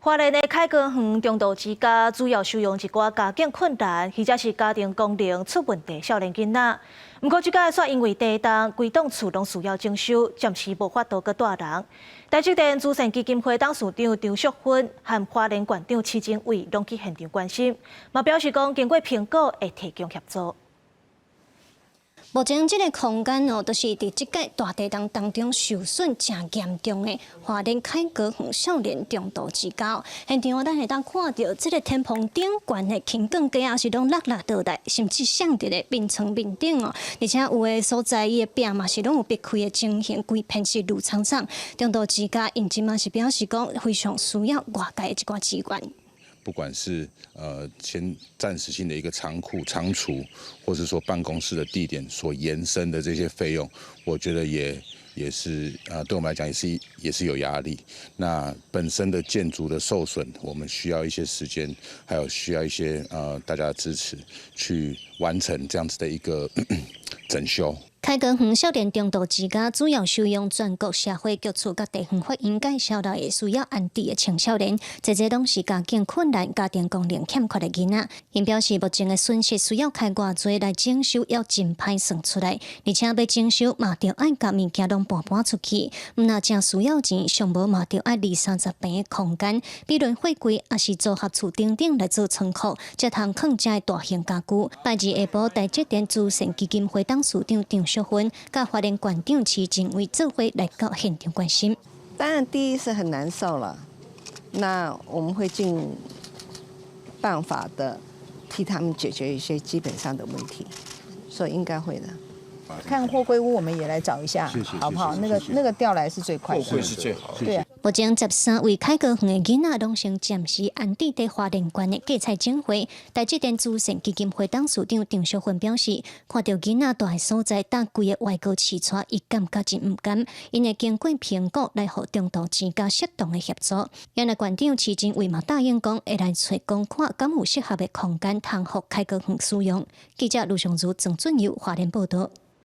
花莲的凯歌园中度之家主要收容一寡家境困难，或者是家庭功能出问题少年囡仔。不过，即届却因为地震，规栋厝拢需要征收，暂时无法度去住人。台积电慈善基金会董事长张淑芬和花莲县长市政委拢去现场关心，嘛表示讲经过评估会提供协助。 目前这个空间哦，就是伫即届大地震当中受损真严重的花莲凯歌园少年中度之家。现场咱会当看到，这个天棚顶悬的轻钢架也是拢落倒来，甚至上伫咧面床面顶哦。而且有的所在伊的壁嘛是拢有裂开的情形，规片是绿苍苍。中度之家因即嘛是表示讲非常需要外界的一寡资源。 不管是先暂时性的一个仓库、仓储，或是说办公室的地点所延伸的这些费用，我觉得也是对我们来讲也是有压力。那本身的建筑的受损，我们需要一些时间，还有需要一些大家的支持，去完成这样子的一个整修。 凯歌园少年中度之家主要收容全国社会局处甲地方法院介绍到的需要安置的青少年，这些拢是家境困难、家庭功能欠缺的囡仔。因表示目前的损失需要开偌济来征收，要真歹算出来，而且要征收嘛，着爱甲物件拢搬出去。若真需要钱，上无嘛着爱20-30平的空间，比如货柜也是组合厝顶顶来做仓库，才通放这大型家具。拜二下晡，台积电慈善基金会董事长张淑芬甲花莲县长市政委做伙来到现场关心。当然，第一是很难受了，那我们会尽办法的替他们解决一些基本上的问题，所以应该会的。 看货柜屋，我们也来找一下，好不好？那个调来是最快的，货柜是最好的。对啊。目前13位凯歌园的囡仔拢先暂时安置在花莲县的芥菜种会。台积电慈善基金会董事长张淑芬表示，看到囡仔住的所在搭规个外高市厝，伊感觉真唔甘，因会经过评估来互中度之家适当的协助。原来县长市政委嘛答应讲，会来找公看敢有适合的空间，通互凯歌园使用。记者卢尚如、郑俊佑华联报道。